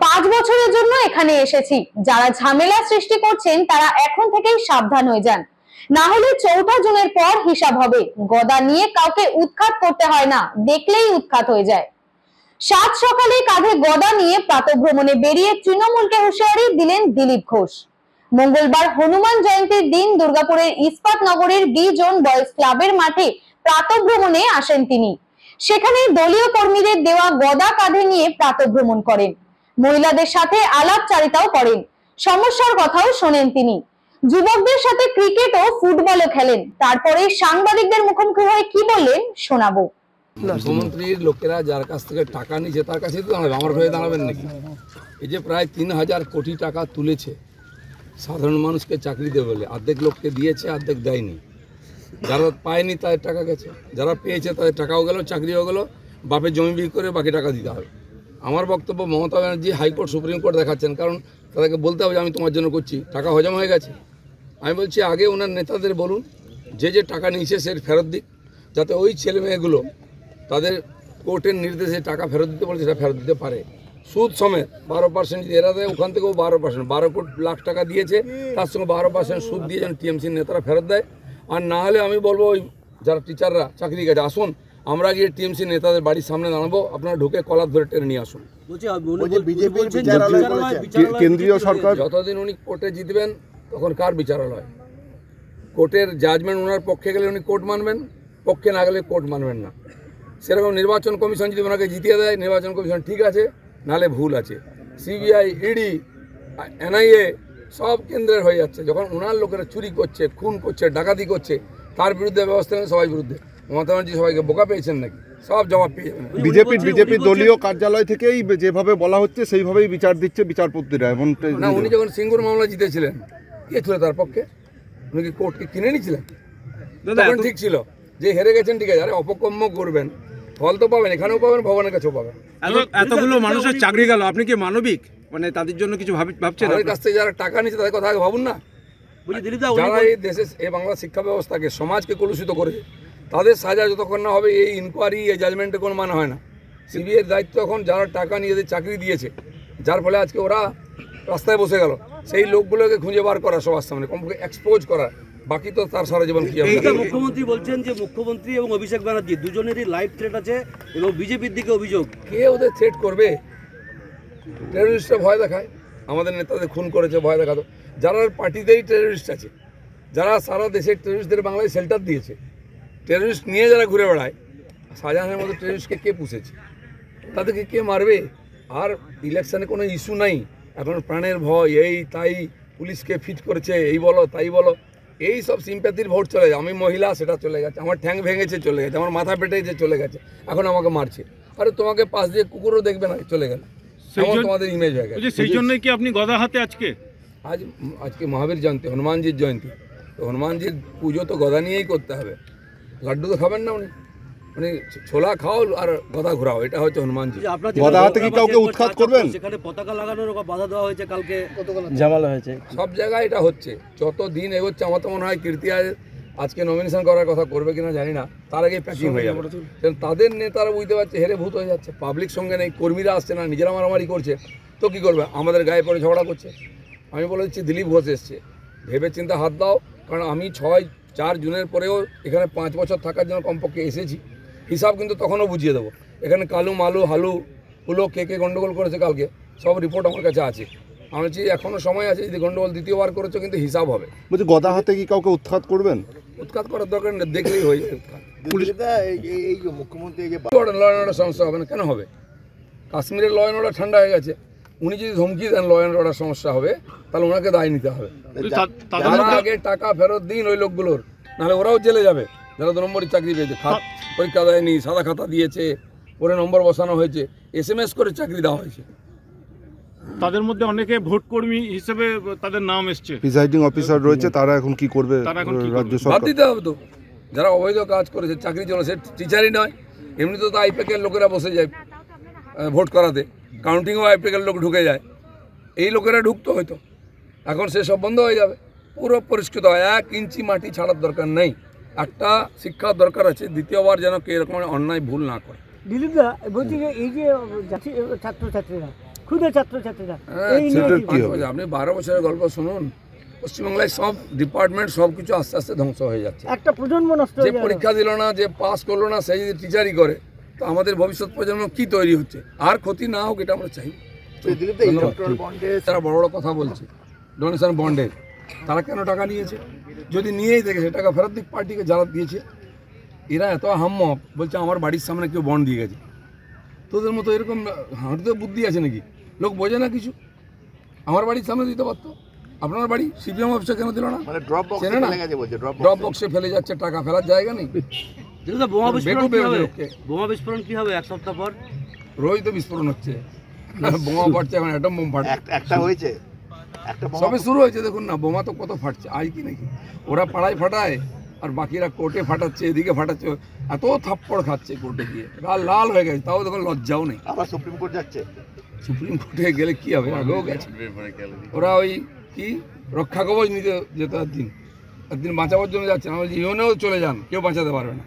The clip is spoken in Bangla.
5 বছরের জন্য এখানে এসেছি। যারা ঝামেলা সৃষ্টি করছেন তারা এখন থেকেই সাবধান হয়ে যান, না হলে 4 জুনের পর হিসাব হবে। গদা নিয়ে কাউকে উৎখাত করতে হয় না, দেখলেই উৎখাত হয়ে যায়। সাত সকালে কাঁধে গদা নিয়ে প্রাতঃভ্রমণে বেরিয়ে তৃণমূলকে হুঁশিয়ারি দিলেন দিলীপ ঘোষ। মঙ্গলবার হনুমান জয়ন্তীর দিন দুর্গাপুরের ইস্পাত নগরের বি জোন বয়েজ ক্লাবের মাঠে প্রাতঃভ্রমণে আসেন তিনি। সেখানে দলীয় কর্মীদের দেওয়া গদা কাঁধে নিয়ে প্রাতঃভ্রমণ করেন, মহিলাদের সাথে আলাপচারিতাও করেন, সমস্যার কথাও শোনেন তিনি। যুবকদের সাথে ক্রিকেট ও ফুটবলও খেলেন। তারপরে সাংবাদিকদের মুখোমুখি হয়ে কি বললেন শোনাবো। মুখ্যমন্ত্রীর লোকেরা যার কাছ থেকে টাকা নিয়েছে তার কাছেই তো দাঁড়াবে, আমার হয়ে দাঁড়াবেন নাকি? এই যে প্রায় 3000 কোটি টাকা তুলেছে সাধারণ মানুষকে চাকরি দেবে বলে, অর্ধেক লোককে দিয়েছে, অর্ধেক দেয়নি। যারা পায়নি তাদের টাকা গেছে, যারা পেয়েছে তাদের টাকাও গেল, চাকরিও গেল, বাপের জমি বিক্রি করে বাকি টাকা দিতে হবে। আমার বক্তব্য, Mamata Banerjee high court supreme court দেখাচ্ছেন, কারণ তাদেরকে বলতে হবে যে আমি তোমার জন্য করছি, টাকা হজম হয়ে গেছে। আমি বলছি আগে ওনার নেতাদের বলুন যে যে টাকা নিয়েছে সে ফেরত দিক, যাতে ওই ছেলে মেয়েগুলো তাদের কোর্টের নির্দেশে টাকা ফেরত দিতে বলে সেটা ফেরত দিতে পারে। সুদ সমেত 12% যদি এরা দেয়, ওখান থেকেও 12%, 12 লাখ টাকা দিয়েছে, তার সঙ্গে 12% সুদ দিয়ে যেন টিএমসির নেতারা ফেরত দেয়। আর না হলে আমি বলবো ওই যারা টিচাররা চাকরি গেছে, আসুন আমরা গিয়ে টিএমসি নেতাদের বাড়ির সামনে দাঁড়াবো, আপনারা ঢুকে কলার ধরে টেনে নিয়ে আসুন। কেন্দ্রীয় সরকার যতদিন উনি কোর্টে জিতবেন তখন কার বিচারালয়? কোর্টের জাজমেন্ট ওনার পক্ষে গেলে উনি কোর্ট মানবেন, পক্ষে না গেলে কোর্ট মানবেন না। সেরকম নির্বাচন কমিশন যদি ওনাকে জিতিয়ে দেয়, নির্বাচন কমিশন ঠিক আছে, নাহলে ভুল আছে। সিবিআই, ইডি, এনআইএ সব কেন্দ্রের হয়ে যাচ্ছে। যখন ওনার লোকেরা চুরি করছে, খুন করছে, ডাকাতি করছে, তার বিরুদ্ধে ব্যবস্থা নেই সবাই বিরুদ্ধে। মমতা ব্যানার্জি সবাইকে বোকা পেয়েছেন নাকি? সব জবাব পেয়ে যাবেন। বিজেপি দলীয় কার্যালয় থেকেই যেভাবে বলা হচ্ছে সেইভাবেই বিচার দিচ্ছে বিচারপতিরা। এমন না, উনি যখন সিঙ্গুর মামলা জিতেছিলেন কে ছিল তার পক্ষে? উনি কি কোর্টকে কিনে নিয়েছিলেন? তখন ঠিক ছিল যে হেরে গেছেন, ঠিক আছে, আরে অপকর্ম করবেন, ফল তো পাবেন, এখানেও পাবেন, ভগবানের কাছেও পাবেন। এতগুলো মানুষের চাকরি গেল, আপনি কি মানবিক মানে তাদের জন্য কিছু ভাবছেন? তাদের কাছ থেকে যারা টাকা নিচ্ছে তাদের কথা আগে ভাবুন না। যারা এই দেশে, এই বাংলা শিক্ষা ব্যবস্থাকে, সমাজকে কলুষিত করেছে, তাদের সাজা যতক্ষণ না হবে এই ইনকোয়ারি, এই জাজমেন্টে কোনো মানে হয় না। সিবিআইয়ের দায়িত্ব এখন যারা টাকা নিয়ে চাকরি দিয়েছে, যার ফলে আজকে ওরা রাস্তায় বসে গেল, সেই লোকগুলোকে খুঁজে বার করা, সবার সামনে কমপক্ষে এক্সপোজ করা। বাকি তো তার সারা জীবন কি হবে। মুখ্যমন্ত্রী বলছেন যে মুখ্যমন্ত্রী এবং অভিষেক ব্যানার্জি দুজনেরই লাইভ থ্রেট আছে এবং বিজেপির দিকে অভিযোগ। কে ওদের থ্রেট করবে? টেররিস্টরা ভয় দেখায়, আমাদের নেতাদের খুন করেছে, ভয় দেখাতো। যারা পার্টিতেই টেররিস্ট আছে, যারা সারা দেশের টেররিস্টদের বাংলায় শেল্টার দিয়েছে, টেররিস্ট নিয়ে যারা ঘুরে বেড়ায়, শাহজাহানের মতো টেররিস্টকে কে পুষেছে? তাদেরকে কে মারবে? আর ইলেকশনে কোনো ইস্যু নাই এখন, প্রাণের ভয়, এই তাই পুলিশকে ফিট করেছে, এই বলো তাই বলো, এই সব সিম্প্যাথির ভোট চলে যায়। আমি মহিলা, সেটা চলে গেছে, আমার ঠ্যাং ভেঙেছে চলে গেছে, আমার মাথা পেটেছে চলে গেছে, এখন আমাকে মারছে। আরে তোমাকে পাশ দিয়ে কুকুরও দেখবে না, চলে গেল, তোমাদের ইমেজ হয়ে গেছে। সেই জন্যই কি আপনি গদা হাতে আজকে মহাবীর জয়ন্তী, হনুমানজির জয়ন্তী, তো হনুমানজির পুজো তো গদা নিয়েই করতে হবে। লাড্ডু তো খাবেন না উনি, মানে ছোলা খাও আর গদা ঘোরাও, এটা হচ্ছে হনুমানজি। গদা হাতে কি কাউকে উৎখাত করবেন? সেখানে পতাকা লাগানোর বাধা দেওয়া হয়েছে, কালকে ঝামেলা হয়েছে, সব জায়গায় এটা হচ্ছে। যত দিন এগোচ্ছে আমার তো মনে হয় কীর্তি আজকে নমিনেশন করার কথা করবে কিনা জানি না, তার আগে প্যাকিং হয়ে যাবে। তাদের নেতারা বুঝতে পারছে হেরে ভূত হয়ে যাচ্ছে, পাবলিক সঙ্গে নেই, কর্মীরা আসছে না, নিজেরা মারামারি করছে, তো কী করবে? আমাদের গায়ে পড়ে ঝগড়া করছে। আমি বলে দিচ্ছি দিলীপ ঘোষ এসছে, ভেবে চিন্তা হাত দাও, কারণ আমি 4 জুনের পরেও এখানে 5 বছর থাকার জন্য কমপক্ষে এসেছি। হিসাব কিন্তু তখনও বুঝিয়ে দেবো। এখানে কালু মালু হালু হুলো কে গন্ডগোল করেছে কালকে, সব রিপোর্ট আমার কাছে আছে। আমি বলছি এখনও সময় আছে, যদি গন্ডগোল দ্বিতীয়বার করেছো কিন্তু হিসাব হবে। বলছি গদা হাতে কি কাউকে উৎখাত করবেন? উৎখাত করার দরকার নেই, দেখলেই হয়ে যায় উৎখাত। মুখ্যমন্ত্রী ল অ্যান্ড অর্ডার সমস্যা হবে না, কেন হবে? কাশ্মীরের ল অ্যান্ড অর্ডার ঠান্ডা হয়ে গেছে, উনি যদি ধমকি দেন ল অ্যান্ড অর্ডার সমস্যা হবে, তাহলে ওনাকে দায় নিতে হবে। তারা আগে টাকা ফেরত দিন ওই লোকগুলোর, নাহলে ওরাও জেলে যাবে। যারা 2 নম্বরের চাকরি পেয়েছে, পরীক্ষা দেয়নি, সাদা খাতা দিয়েছে, পরে নম্বর বসানো হয়েছে, SMS করে চাকরি দেওয়া হয়েছে, তাদের মধ্যে অনেকে ভোট কর্মী হিসেবে তাদের নাম এসছে, প্রিসাইডিং অফিসার রয়েছে, তারা এখন কি করবে? রাজ্য সরকার বাদ দিতে হবে তো। যারা অবৈধ কাজ করেছে, চাকরি চলে, সে টিচারই নয়, এমনিতে তো আইপ্যাকের লোকেরা বসে যায় ভোট করাতে, কাউন্টিংও আইপ্যাকের লোক ঢুকে যায়, এই লোকেরা ঢুকতো হয়তো, এখন সে সব বন্ধ হয়ে যাবে, পুরো পরিষ্কৃত হয়। 1 ইঞ্চি মাটি ছাড়ার দরকার নেই। একটা শিক্ষার দরকার আছে, দ্বিতীয়বার যেন কে এরকম অন্যায় ভুল না করে। দিলীপদা বলছি যে এই যে ছাত্রছাত্রীরা ক্ষুদে ছাত্রছাত্রীরা হ্যাঁ, এই নিয়ে কি বলবেন? আপনি 12 বছরের গল্প শুনুন, পশ্চিমবাংলায় সব ডিপার্টমেন্ট সব কিছু আস্তে আস্তে ধ্বংস হয়ে যাচ্ছে। একটা প্রজন্ম নষ্ট যে হয়ে যাবে। পরীক্ষা দিল না, যে পাস করলো না, সেই যদি টিচারই করে, তো আমাদের ভবিষ্যৎ প্রজন্ম কি তৈরি হচ্ছে? আর ক্ষতি না হোক এটা আমরা চাই। তারা বড় বড় কথা বলছে ডোনেশন বন্ডের, তারা কেন টাকা নিয়েছে? যদি নিয়েই দেখে সে টাকা ফেরত দিক পার্টিকে যারা দিয়েছে। এরা এত হাম্মক বলছে আমার বাড়ির সামনে কেউ বন্ড দিয়ে গেছে। তোদের মতো এরকম হাঁটতে বুদ্ধি আছে নাকি? লোক বোঝে না কিছু। আমার বাড়ির সামনে দিতে পারতো, আপনার বাড়ি সিপিএম অফিসে কেন দিল না? চেনে না, ড্রপ বক্সে ফেলে যাচ্ছে, টাকা ফেলার জায়গা নেই। যেটা বোমা বিস্ফোরণ কি বেকুবে হবে? লোককে। বোমা বিস্ফোরণ কি হবে এক সপ্তাহ পর? রোজ তো বিস্ফোরণ হচ্ছে, বোমা ফাটছে, এখন অ্যাটম বোম ফাটছে। একটা হয়েছে, একটা সবে শুরু হয়েছে, দেখুন না বোমা তো কত ফাটছে আজ কি নাকি। ওরা পাড়ায় ফাটায় আর বাকিরা কোর্টে ফাটাচ্ছে, এদিকে ফাটাচ্ছে, এত থাপ্পড় খাচ্ছে কোর্টে গিয়ে, গাল লাল হয়ে গেছে, তাও দেখুন লজ্জাও নেই। আবার সুপ্রিম কোর্ট যাচ্ছে। সুপ্রিম কোর্টে গেলে কি হবে, আগেও গেছে। ওরা ওই কি রক্ষা কবচ নিতে যেত, একদিন বাঁচাবার জন্য যাচ্ছে না, ইউনেও চলে যান, কেউ বাঁচাতে পারবে না।